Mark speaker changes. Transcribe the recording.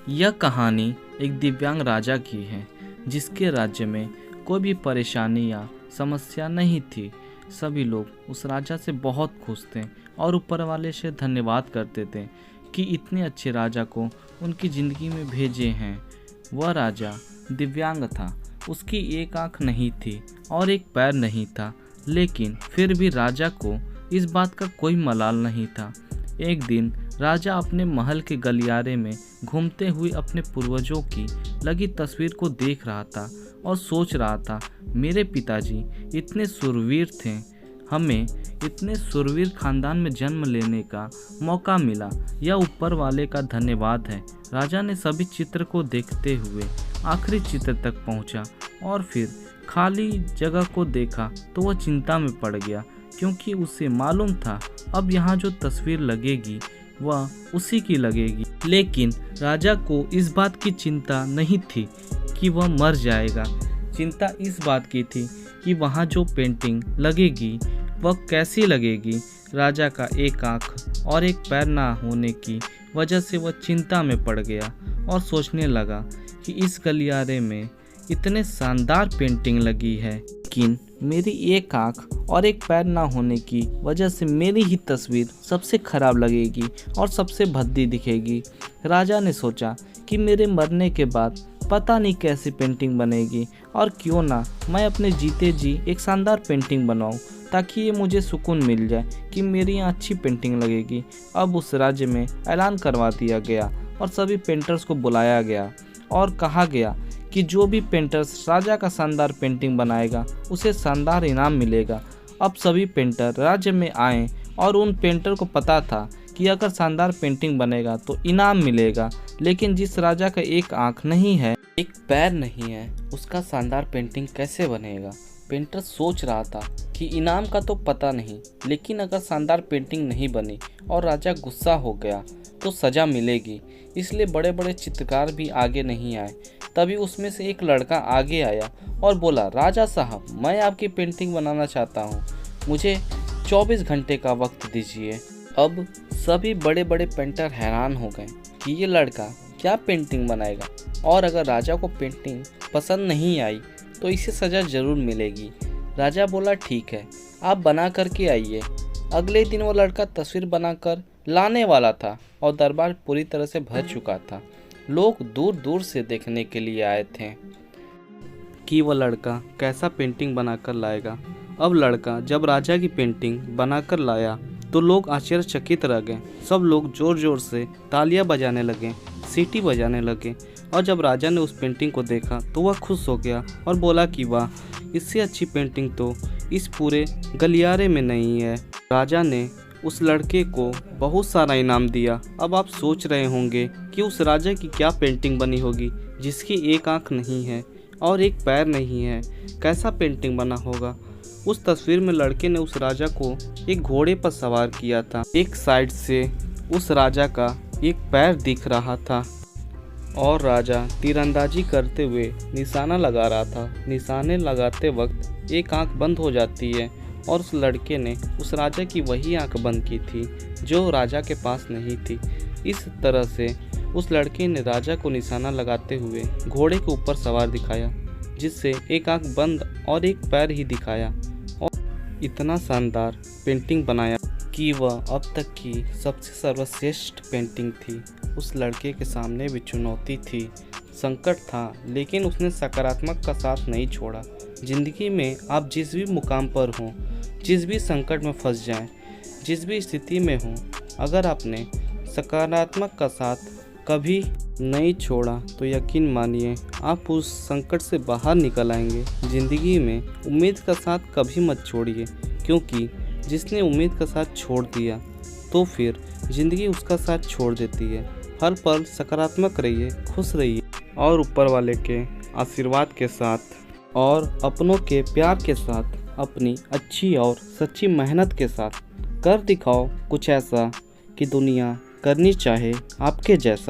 Speaker 1: यह कहानी एक दिव्यांग राजा की है जिसके राज्य में कोई भी परेशानी या समस्या नहीं थी। सभी लोग उस राजा से बहुत खुश थे और ऊपर वाले से धन्यवाद करते थे कि इतने अच्छे राजा को उनकी ज़िंदगी में भेजे हैं। वह राजा दिव्यांग था, उसकी एक आँख नहीं थी और एक पैर नहीं था, लेकिन फिर भी राजा को इस बात का कोई मलाल नहीं था। एक दिन राजा अपने महल के गलियारे में घूमते हुए अपने पूर्वजों की लगी तस्वीर को देख रहा था और सोच रहा था, मेरे पिताजी इतने शूरवीर थे, हमें इतने शूरवीर खानदान में जन्म लेने का मौका मिला, यह ऊपर वाले का धन्यवाद है। राजा ने सभी चित्र को देखते हुए आखिरी चित्र तक पहुंचा और फिर खाली जगह को देखा तो वह चिंता में पड़ गया, क्योंकि उसे मालूम था अब यहाँ जो तस्वीर लगेगी वह उसी की लगेगी। लेकिन राजा को इस बात की चिंता नहीं थी कि वह मर जाएगा। चिंता इस बात की थी कि वहाँ जो पेंटिंग लगेगी वह कैसी लगेगी। राजा का एक आँख और एक पैर ना होने की वजह से वह चिंता में पड़ गया और सोचने लगा कि इस गलियारे में इतने शानदार पेंटिंग लगी है, लेकिन मेरी एक आँख और एक पैर ना होने की वजह से मेरी ही तस्वीर सबसे खराब लगेगी और सबसे भद्दी दिखेगी। राजा ने सोचा कि मेरे मरने के बाद पता नहीं कैसी पेंटिंग बनेगी, और क्यों ना मैं अपने जीते जी एक शानदार पेंटिंग बनाऊं, ताकि ये मुझे सुकून मिल जाए कि मेरी यहाँ अच्छी पेंटिंग लगेगी। अब उस राज्य में ऐलान करवा दिया गया और सभी पेंटर्स को बुलाया गया और कहा गया कि जो भी पेंटर्स राजा का शानदार पेंटिंग बनाएगा उसे शानदार इनाम मिलेगा। अब सभी पेंटर राज्य में आए और उन पेंटर को पता था कि अगर शानदार पेंटिंग बनेगा तो इनाम मिलेगा, लेकिन जिस राजा का एक आँख नहीं है, एक पैर नहीं है, उसका शानदार पेंटिंग कैसे बनेगा। पेंटर सोच रहा था कि इनाम का तो पता नहीं, लेकिन अगर शानदार पेंटिंग नहीं बनी और राजा गुस्सा हो गया तो सज़ा मिलेगी, इसलिए बड़े बड़े चित्रकार भी आगे नहीं आए। तभी उसमें से एक लड़का आगे आया और बोला, राजा साहब, मैं आपकी पेंटिंग बनाना चाहता हूँ, मुझे 24 घंटे का वक्त दीजिए। अब सभी बड़े बड़े पेंटर हैरान हो गए कि ये लड़का क्या पेंटिंग बनाएगा, और अगर राजा को पेंटिंग पसंद नहीं आई तो इसे सज़ा ज़रूर मिलेगी। राजा बोला, ठीक है, आप बना करके आइए। अगले दिन वो लड़का तस्वीर बनाकर लाने वाला था और दरबार पूरी तरह से भर चुका था। लोग दूर दूर से देखने के लिए आए थे कि वह लड़का कैसा पेंटिंग बनाकर लाएगा। अब लड़का जब राजा की पेंटिंग बनाकर लाया तो लोग आश्चर्यचकित रह गए। सब लोग ज़ोर ज़ोर से तालियां बजाने लगे, सीटी बजाने लगे, और जब राजा ने उस पेंटिंग को देखा तो वह खुश हो गया और बोला कि वाह, इससे अच्छी पेंटिंग तो इस पूरे गलियारे में नहीं है। राजा ने उस लड़के को बहुत सारा इनाम दिया। अब आप सोच रहे होंगे कि उस राजा की क्या पेंटिंग बनी होगी जिसकी एक आंख नहीं है और एक पैर नहीं है, कैसा पेंटिंग बना होगा। उस तस्वीर में लड़के ने उस राजा को एक घोड़े पर सवार किया था। एक साइड से उस राजा का एक पैर दिख रहा था और राजा तीरंदाजी करते हुए निशाना लगा रहा था। निशाने लगाते वक्त एक आंख बंद हो जाती है और उस लड़के ने उस राजा की वही आंख बंद की थी जो राजा के पास नहीं थी। इस तरह से उस लड़के ने राजा को निशाना लगाते हुए घोड़े के ऊपर सवार दिखाया, जिससे एक आंख बंद और एक पैर ही दिखाया, और इतना शानदार पेंटिंग बनाया कि वह अब तक की सबसे सर्वश्रेष्ठ पेंटिंग थी। उस लड़के के सामने भी चुनौती थी, संकट था, लेकिन उसने सकारात्मक का साथ नहीं छोड़ा। ज़िंदगी में आप जिस भी मुकाम पर हों, जिस भी संकट में फंस जाएं, जिस भी स्थिति में हों, अगर आपने सकारात्मक का साथ कभी नहीं छोड़ा तो यकीन मानिए आप उस संकट से बाहर निकल आएंगे। ज़िंदगी में उम्मीद का साथ कभी मत छोड़िए, क्योंकि जिसने उम्मीद का साथ छोड़ दिया तो फिर ज़िंदगी उसका साथ छोड़ देती है। हर पल सकारात्मक रहिए, खुश रहिए और ऊपर वाले के आशीर्वाद के साथ और अपनों के प्यार के साथ अपनी अच्छी और सच्ची मेहनत के साथ कर दिखाओ कुछ ऐसा कि दुनिया करनी चाहे आपके जैसा।